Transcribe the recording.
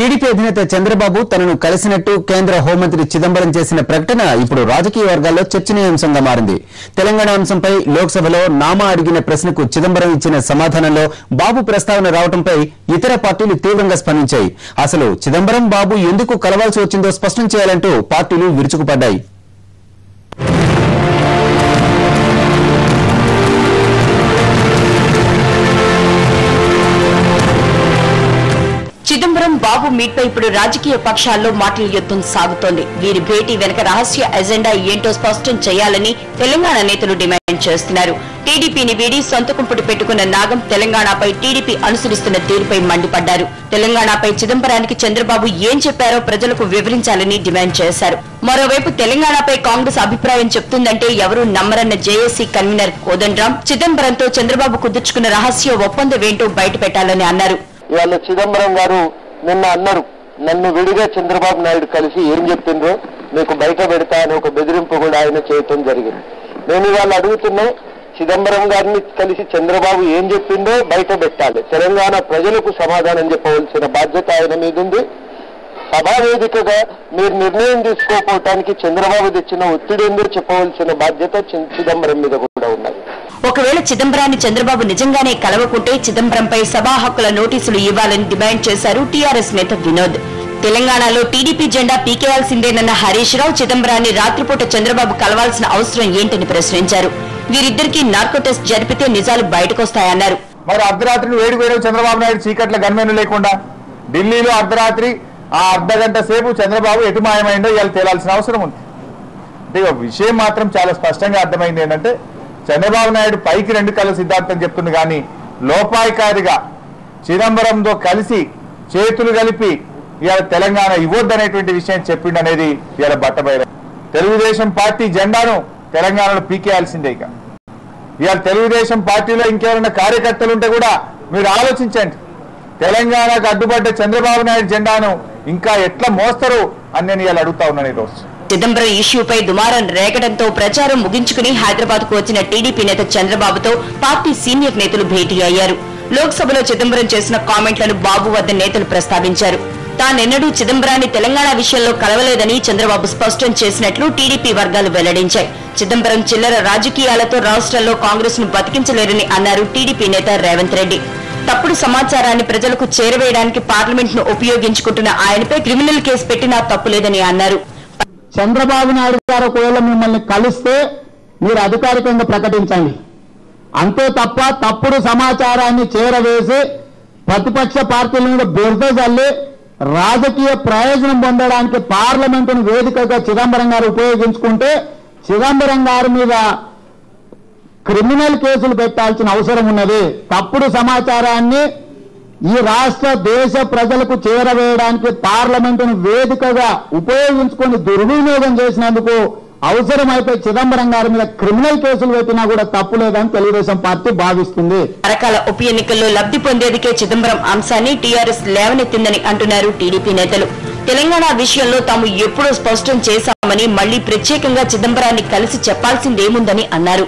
TDP అధినేత చంద్రబాబు తనను కలిసినట్టు కేంద్ర హోంమంత్రి చిదంబరం చేసిన ప్రకటన ఇప్పుడు రాజకీయ వర్గాల్లో చర్చనీయాంశంగా మారింది. తెలంగాణ అంశంపై లోక్సభలో నామా అడిగిన ప్రశ్నకు చిదంబరం ఇచ్చిన సమాధానంలో బాబు ప్రస్తావన రావడంపై ఇతర పార్టీలు తీవ్రంగా స్పందించాయి. అసలు చిదంబరం బాబు ఎందుకు కలవాల్సి వచ్చిందో స్పష్టం చేయాలంటూ పార్టీలు విరుచుకుపడ్డాయి. చిదంబరం బాబు మీట్ పై ఇప్పుడు రాజకీయ పక్షాల్లో మాటల యుద్ధం సాగుతోంది. వీరి భేటీ వెనక రహస్య ఎజెండా ఏంటో స్పష్టం చేయాలని తెలంగాణ నేతలు డిమాండ్ చేస్తున్నారు. టీడీపీని వీడి సొంత కుంపుటి పెట్టుకున్న నాగం తెలంగాణపై టీడీపీ అనుసరిస్తున్న తీరుపై మండిపడ్డారు. తెలంగాణపై చిదంబరానికి చంద్రబాబు ఏం చెప్పారో ప్రజలకు వివరించాలని డిమాండ్ చేశారు. మరోవైపు తెలంగాణపై కాంగ్రెస్ అభిప్రాయం చెప్తుందంటే ఎవరూ నమ్మరన్న జేఏసీ కన్వీనర్ కోదండరాం చిదంబరంతో చంద్రబాబు కుదుర్చుకున్న రహస్య ఒప్పందమేంటో బయటపెట్టాలని అన్నారు. ఇవాళ చిదంబరం గారు నిన్న అన్నారు, నన్ను విడిగా చంద్రబాబు నాయుడు కలిసి ఏం చెప్పిండ్రో మీకు బయట పెడతా అని ఒక బెదిరింపు కూడా ఆయన చేయటం జరిగింది. నేను ఇవాళ అడుగుతున్నా, చిదంబరం గారిని కలిసి చంద్రబాబు ఏం చెప్పిందో బయట పెట్టాలి. తెలంగాణ ప్రజలకు సమాధానం చెప్పవలసిన బాధ్యత ఆయన మీద ఉంది. సభావేదికగా మీరు నిర్ణయం తీసుకోకపోవటానికి చంద్రబాబు తెచ్చిన ఒత్తిడి ఏందో చెప్పవలసిన బాధ్యత చిదంబరం మీద కూడా ఉన్నది. ఒకవేళ చిదంబరాన్ని చంద్రబాబు నిజంగానే కలవకుంటే చిదంబరంపై సభా హక్కుల నోటీసులు ఇవ్వాలని డిమాండ్ చేశారు టీఆర్ఎస్ నేత వినోద్. తెలంగాణలో టీడీపీ జెండా పీకేయాల్సిందేనన్న హరీష్ రావు చిదంబరాన్ని రాత్రిపూట చంద్రబాబు కలవాల్సిన అవసరం ఏంటని ప్రశ్నించారు. వీరిద్దరికీ నార్కో టెస్ట్ జరిపితే నిజాలు బయటకొస్తాయన్నారు. మరి అర్ధరాత్రి వేడి చంద్రబాబు నాయుడు చీకట్ల గన్మెన్ లేకుండా ఢిల్లీలో అర్ధరాత్రి ఆ అర్ధగంట సేపు చంద్రబాబు ఎటు మాయమైందో ఇవాళ తేలాల్సిన అవసరం ఉంది. అంటే ఒక విషయం మాత్రం చాలా స్పష్టంగా అర్థమైంది ఏంటంటే, చంద్రబాబు నాయుడు పైకి రెండు కళ్ళ సిద్ధాంతం చెప్తుంది కానీ లోపాయికారిగా చిదంబరంతో కలిసి చేతులు కలిపి ఇవాళ తెలంగాణ ఇవ్వద్దనేటువంటి విషయం చెప్పిండు అనేది ఇవాళ బట్టబయలు. తెలుగుదేశం పార్టీ జెండాను తెలంగాణలో పీకేయాల్సిందే. ఇవాళ తెలుగుదేశం పార్టీలో ఇంకెవరైనా కార్యకర్తలు ఉంటే కూడా మీరు ఆలోచించండి, తెలంగాణకు అడ్డుపడ్డ చంద్రబాబు నాయుడు జెండాను ఇంకా ఎట్లా మోస్తారు అని నేను ఇవాళ అడుగుతా ఉన్నాను. ఈరోజు చిదంబరం ఇష్యూపై దుమారం రేగడంతో ప్రచారం ముగించుకుని హైదరాబాద్ కు వచ్చిన టీడీపీ నేత చంద్రబాబుతో పార్టీ సీనియర్ నేతలు భేటీ అయ్యారు. లోక్సభలో చిదంబరం చేసిన కామెంట్లను బాబు వద్ద నేతలు ప్రస్తావించారు. తానెన్నడూ చిదంబరాన్ని తెలంగాణ విషయంలో కలవలేదని చంద్రబాబు స్పష్టం చేసినట్లు టీడీపీ వర్గాలు వెల్లడించాయి. చిదంబరం చిల్లర రాజకీయాలతో రాష్ట్రంలో కాంగ్రెస్ ను బతికించలేరని అన్నారు టీడీపీ నేత రేవంత్ రెడ్డి. తప్పుడు సమాచారాన్ని ప్రజలకు చేరవేయడానికి పార్లమెంట్ ను ఉపయోగించుకుంటున్న ఆయనపై క్రిమినల్ కేసు పెట్టినా తప్పులేదని అన్నారు. చంద్రబాబు నాయుడు గారు ఒకవేళ మిమ్మల్ని కలిస్తే మీరు అధికారికంగా ప్రకటించండి. అంతే తప్ప తప్పుడు సమాచారాన్ని చేరవేసి ప్రతిపక్ష పార్టీల మీద బురద జల్లి రాజకీయ ప్రయోజనం పొందడానికి పార్లమెంటును వేదికగా చిదంబరం గారు ఉపయోగించుకుంటే చిదంబరం గారి మీద క్రిమినల్ కేసులు పెట్టాల్సిన అవసరం ఉన్నది. తప్పుడు సమాచారాన్ని ఈ రాష్ట్ర దేశ ప్రజలకు చేరవేయడానికి పార్లమెంటును వేదికగా ఉపయోగించుకొని దుర్వినియోగం చేసినందుకు అవసరమైతే చిదంబరం గారి మీద క్రిమినల్ కేసులు పెట్టినా కూడా తప్పులేదని తెలుగుదేశం పార్టీ భావిస్తుంది. రకాల ఉప ఎన్నికల్లో లబ్ధి పొందేందుకే చిదంబరం అంశాన్ని టీఆర్ఎస్ లేవనెత్తిందని అంటున్నారు టీడీపీ నేతలు. తెలంగాణ విషయంలో తాము ఎప్పుడో స్పష్టం చేశామని మళ్లీ ప్రత్యేకంగా చిదంబరాన్ని కలిసి చెప్పాల్సిందేముందని అన్నారు.